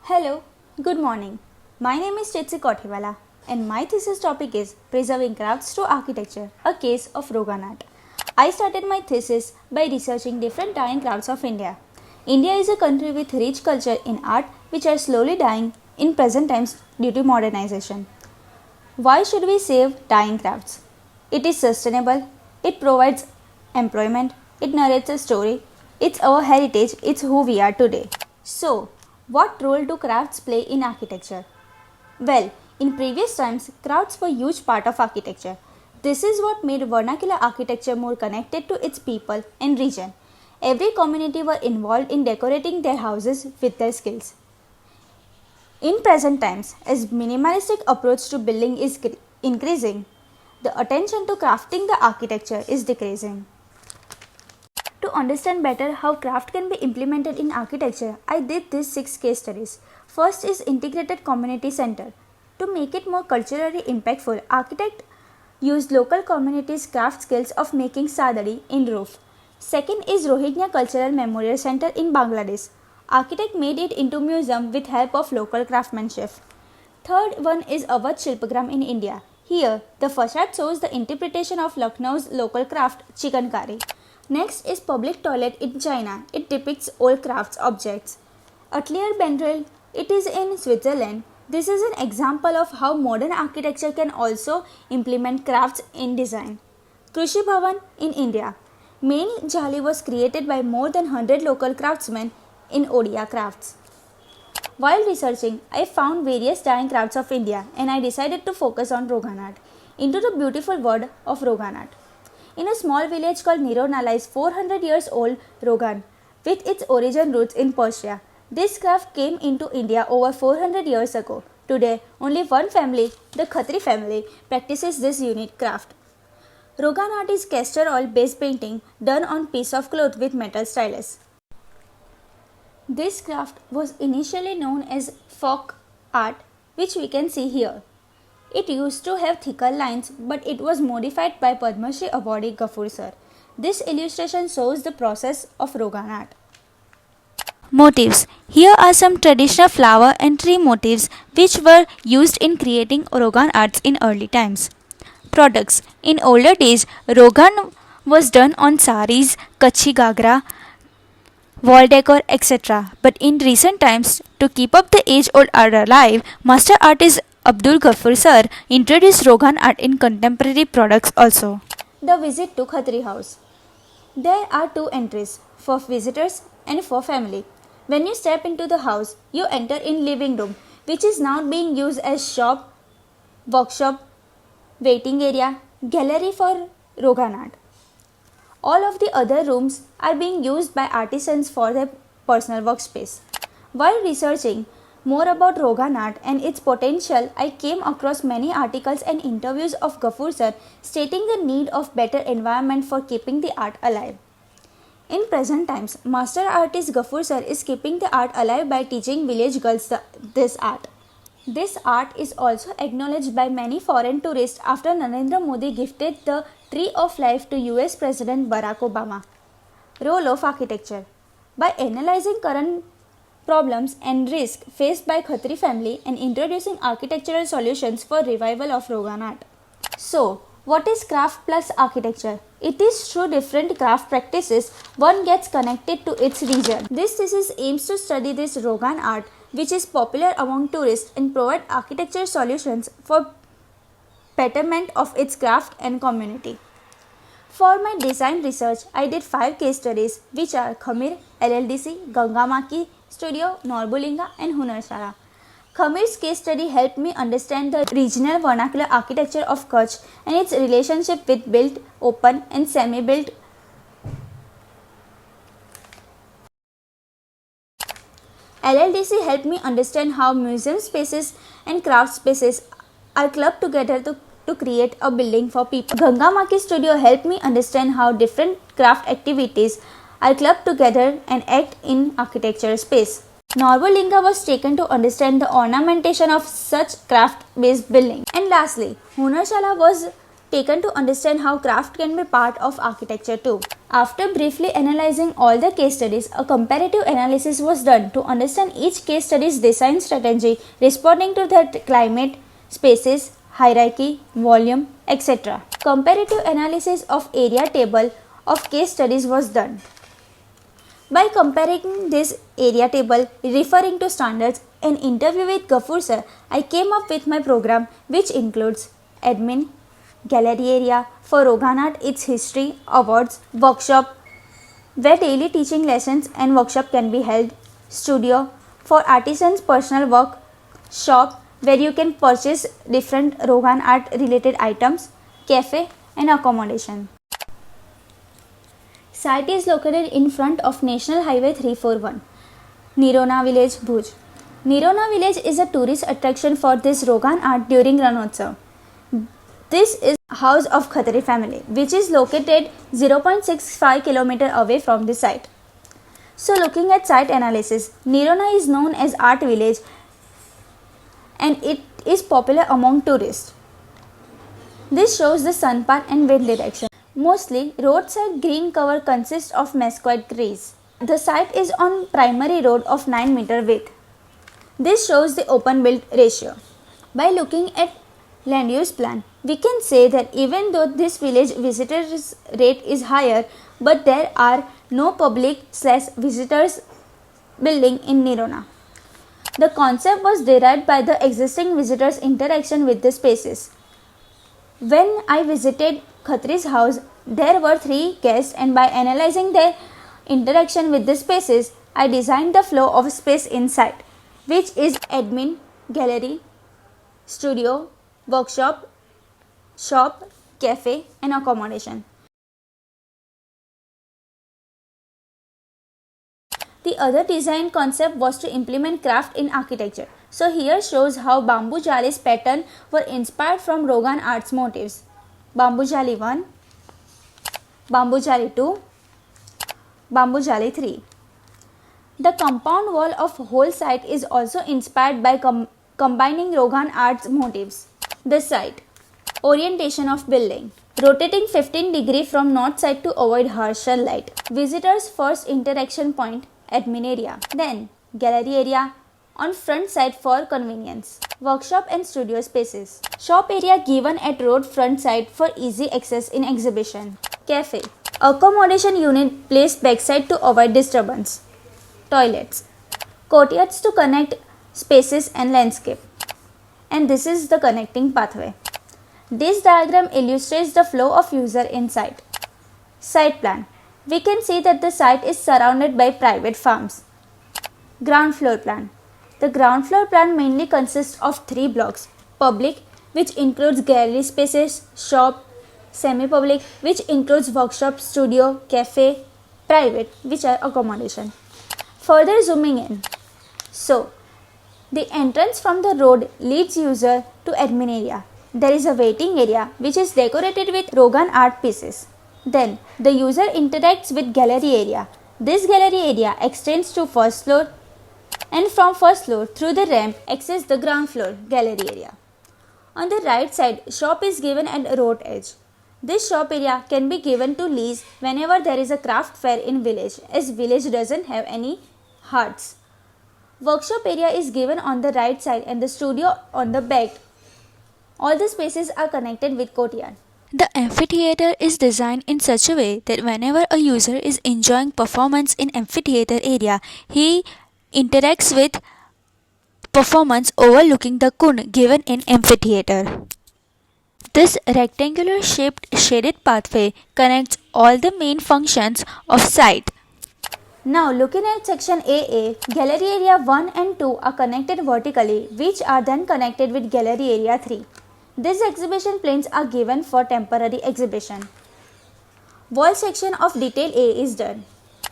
Hello, good morning. My name is Chetsi Kothiwala and my thesis topic is Preserving Crafts through Architecture, a case of Rogan art. I started my thesis by researching different dying crafts of India. India is a country with rich culture in art which are slowly dying in present times due to modernization. Why should we save dying crafts? It is sustainable, it provides employment, it narrates a story, it's our heritage, it's who we are today. So, what role do crafts play in architecture? Well, in previous times, crafts were a huge part of architecture. This is what made vernacular architecture more connected to its people and region. Every community were involved in decorating their houses with their skills. In present times, as minimalistic approach to building is increasing, the attention to crafting the architecture is decreasing. To understand better how craft can be implemented in architecture, I did these 6 case studies. First is Integrated Community Center. To make it more culturally impactful, architect used local communities' craft skills of making sadari in roof. Second is Rohingya Cultural Memorial Center in Bangladesh. Architect made it into museum with help of local craftsmanship. Third one is Awadh Shilpagram in India. Here, the facade shows the interpretation of Lucknow's local craft chikankari. Next is Public Toilet in China. It depicts old crafts objects. Atelier Bendrell, it is in Switzerland. This is an example of how modern architecture can also implement crafts in design. Krushi Bhavan in India. Main jali was created by more than 100 local craftsmen in Odia crafts. While researching, I found various dying crafts of India and I decided to focus on Rogan art, into the beautiful world of Rogan art. In a small village called Nirona lies 400 years old Rogan, with its origin roots in Persia. This craft came into India over 400 years ago. Today, only one family, the Khatri family, practices this unique craft. Rogan art is castor oil based painting done on piece of cloth with metal stylus. This craft was initially known as folk art, which we can see here. It used to have thicker lines, but it was modified by Padma Shri awardee Gafur sir. This illustration shows the process of Rogan art. Motifs. Here are some traditional flower and tree motifs which were used in creating Rogan arts in early times. Products. In older days, Rogan was done on saris, kachi gagra, wall decor, etc. But in recent times, to keep up the age-old art alive, master artist Abdul Ghaffur sir introduced Rogan art in contemporary products also. The visit to Khatri house. There are 2 entries, for visitors and for family. When you step into the house, you enter in living room, which is now being used as shop, workshop, waiting area, gallery for Rogan art. All of the other rooms are being used by artisans for their personal workspace. While researching more about Rogan art and its potential, I came across many articles and interviews of Ghaffur sir stating the need of better environment for keeping the art alive. In present times, master artist Ghaffur sir is keeping the art alive by teaching village girls this art. This art is also acknowledged by many foreign tourists after Narendra Modi gifted the Tree of Life to US President Barack Obama. Role of architecture. By analyzing current problems and risks faced by Khatri family and introducing architectural solutions for revival of Rogan art. So, what is craft plus architecture? It is through different craft practices one gets connected to its region. This thesis aims to study this Rogan art which is popular among tourists and provide architecture solutions for betterment of its craft and community. For my design research, I did 5 case studies which are Khamir, LLDC, Gangamaki Studio, Norbulinga and Hunarshara. Khamir's case study helped me understand the regional vernacular architecture of Kutch and its relationship with built, open and semi-built. LLDC helped me understand how museum spaces and craft spaces are clubbed together to create a building for people. Gangamaki Studio helped me understand how different craft activities are clubbed together and act in architecture space. Norbulinga was taken to understand the ornamentation of such craft-based building. And lastly, Hunarshara was taken to understand how craft can be part of architecture too. After briefly analyzing all the case studies, a comparative analysis was done to understand each case study's design strategy responding to their climate, spaces, hierarchy, volume, etc. Comparative analysis of area table of case studies was done. By comparing this area table referring to standards, an interview with Gafur sir, I came up with my program which includes admin, gallery area for Rogan Art, its history, awards, workshop where daily teaching lessons and workshop can be held, studio for artisans' personal work, shop where you can purchase different Rogan Art related items, cafe and accommodation. Site is located in front of National Highway 341, Nirona Village, Bhuj. Nirona Village is a tourist attraction for this Rogan Art during Ranotsav. This is house of Khatri family, which is located 0.65 km away from the site. So looking at site analysis, Nirona is known as art village and it is popular among tourists. This shows the sun path and wind direction. Mostly roadside green cover consists of mesquite trees. The site is on primary road of 9 meter width. This shows the open build ratio. By looking at land use plan, we can say that even though this village visitors rate is higher, but there are no public/visitors building in Nirona. The concept was derived by the existing visitors' interaction with the spaces. When I visited Khatri's house, there were 3 guests and by analyzing their interaction with the spaces, I designed the flow of space inside, which is admin, gallery, studio, workshop, shop, cafe and accommodation. The other design concept was to implement craft in architecture. So here shows how bamboo jalis pattern were inspired from Rogan Art's motifs. Bamboo jali 1, bamboo jali 2, bamboo jali 3. The compound wall of whole site is also inspired by combining Rogan Art's motifs. The site. Orientation of building. Rotating 15 degrees from north side to avoid harsher light. Visitors first interaction point, admin area. Then gallery area on front side for convenience. Workshop and studio spaces. Shop area given at road front side for easy access in exhibition. Cafe. Accommodation unit placed backside to avoid disturbance. Toilets. Courtyards to connect spaces and landscape. And this is the connecting pathway. This diagram illustrates the flow of user inside. Site plan. We can see that the site is surrounded by private farms. Ground floor plan. The ground floor plan mainly consists of 3 blocks. Public, which includes gallery spaces, shop, semi-public, which includes workshop, studio, cafe, private, which are accommodation. Further zooming in. So, the entrance from the road leads user to admin area. There is a waiting area which is decorated with Rogan art pieces. Then the user interacts with gallery area. This gallery area extends to first floor and from first floor through the ramp access the ground floor gallery area. On the right side, shop is given at road edge. This shop area can be given to lease whenever there is a craft fair in village, as village doesn't have any huts. Workshop area is given on the right side and the studio on the back. All the spaces are connected with courtyard. The amphitheater is designed in such a way that whenever a user is enjoying performance in amphitheater area, he interacts with performance overlooking the kund given in amphitheater. This rectangular shaped shaded pathway connects all the main functions of site. Now looking at section AA, gallery area 1 and 2 are connected vertically, which are then connected with gallery area 3. These exhibition planes are given for temporary exhibition. Wall section of detail A is done.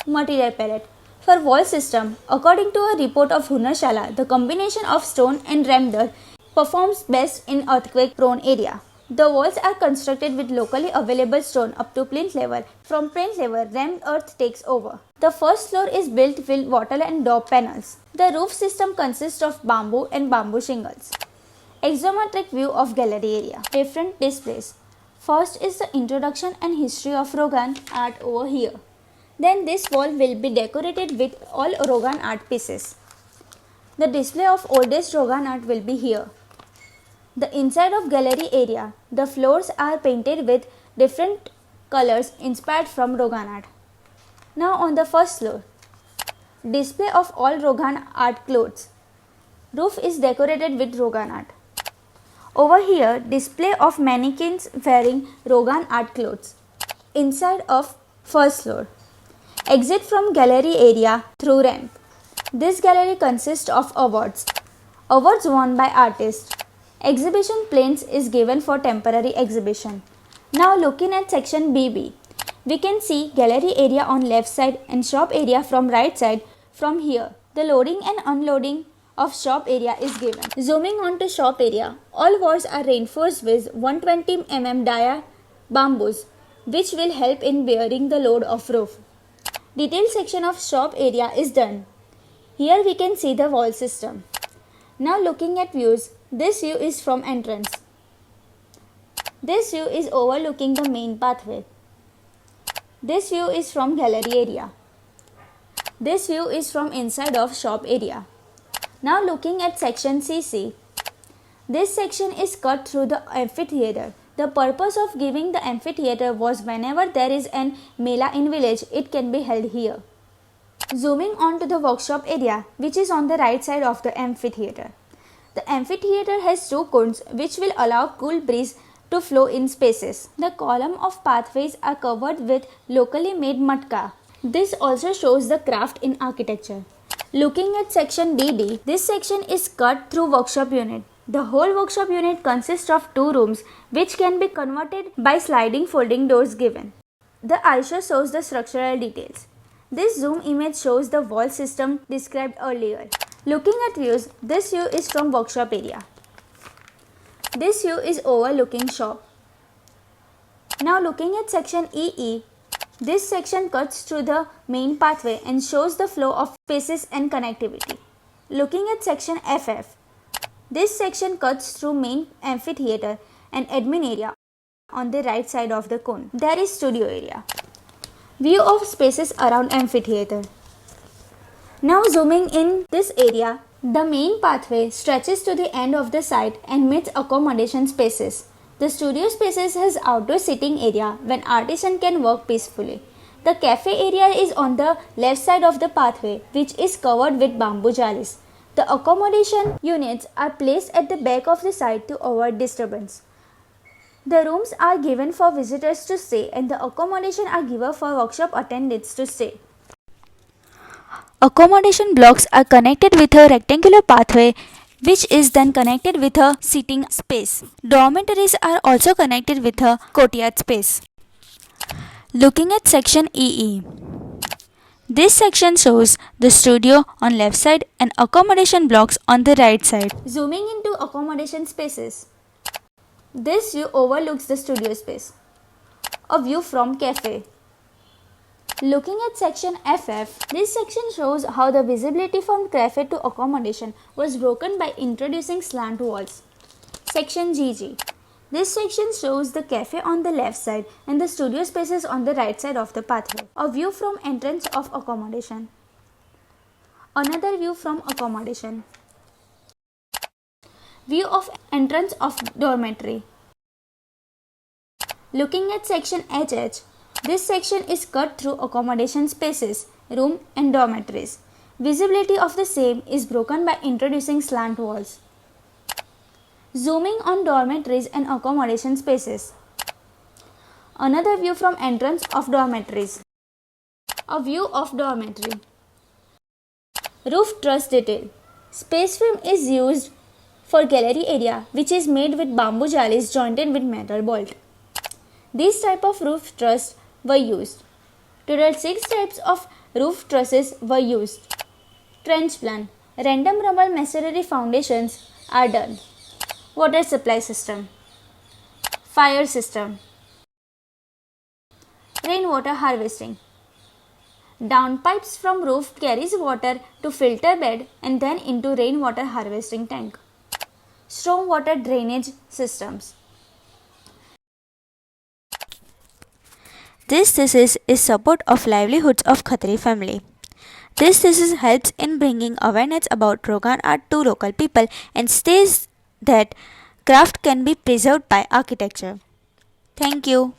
Material palette. For wall system, according to a report of Hunashala, the combination of stone and rammed performs best in earthquake prone area. The walls are constructed with locally available stone up to plinth level. From plinth level, rammed earth takes over. The first floor is built with wattle and daub panels. The roof system consists of bamboo and bamboo shingles. Isometric view of gallery area. Different displays. First is the introduction and history of Rogan art over here. Then this wall will be decorated with all Rogan art pieces. The display of oldest Rogan art will be here. The inside of gallery area, the floors are painted with different colors inspired from Rogan art. Now on the first floor, display of all Rogan art clothes. Roof is decorated with Rogan art. Over here, display of mannequins wearing Rogan art clothes. Inside of first floor. Exit from gallery area through ramp. This gallery consists of awards. Awards won by artists. Exhibition planes is given for temporary exhibition. Now looking at section BB, we can see gallery area on left side and shop area from right side. From here, the loading and unloading of shop area is given. Zooming on to shop area, all walls are reinforced with 120 mm dia bamboos, which will help in bearing the load of roof. Detailed section of shop area is done. Here we can see the wall system. Now looking at views, this view is from entrance. This view is overlooking the main pathway. This view is from gallery area. This view is from inside of shop area. Now looking at section CC, this section is cut through the amphitheater. The purpose of giving the amphitheater was whenever there is an mela in village, it can be held here. Zooming on to the workshop area, which is on the right side of the amphitheater. The amphitheater has two cones which will allow cool breeze to flow in spaces. The column of pathways are covered with locally made matka. This also shows the craft in architecture. Looking at section DD, this section is cut through workshop unit. The whole workshop unit consists of two rooms which can be converted by sliding folding doors given. The ISO shows the structural details. This zoom image shows the wall system described earlier. Looking at views, this view is from workshop area. This view is overlooking shop. Now looking at section EE, this section cuts through the main pathway and shows the flow of spaces and connectivity. Looking at section FF, this section cuts through main amphitheater and admin area on the right side of the cone. There is studio area. View of spaces around amphitheater. Now zooming in this area, the main pathway stretches to the end of the site and meets accommodation spaces. The studio spaces has outdoor sitting area when artisan can work peacefully. The cafe area is on the left side of the pathway, which is covered with bamboo jalis. The accommodation units are placed at the back of the site to avoid disturbance. The rooms are given for visitors to stay and the accommodation are given for workshop attendants to stay. Accommodation blocks are connected with a rectangular pathway which is then connected with a seating space. Dormitories are also connected with a courtyard space. Looking at section EE. This section shows the studio on left side and accommodation blocks on the right side. Zooming into accommodation spaces. This view overlooks the studio space. A view from cafe. Looking at section FF, this section shows how the visibility from cafe to accommodation was broken by introducing slant walls. Section GG. This section shows the cafe on the left side and the studio spaces on the right side of the pathway. A view from entrance of accommodation. Another view from accommodation. View of entrance of dormitory. Looking at section HH, this section is cut through accommodation spaces, room and dormitories. Visibility of the same is broken by introducing slant walls. Zooming on dormitories and accommodation spaces. Another view from entrance of dormitories. A view of dormitory. Roof truss detail. Space frame is used for gallery area which is made with bamboo jalis jointed with metal bolt. These type of roof truss were used. Total 6 types of roof trusses were used. Trench plan. Random rubble masonry foundations are done. Water supply system. Fire system. Rainwater harvesting. Downpipes from roof carries water to filter bed and then into rainwater harvesting tank. Storm water drainage systems. This thesis is support of livelihoods of Khatri family. This thesis helps in bringing awareness about Rogan art to local people and states that craft can be preserved by architecture. Thank you.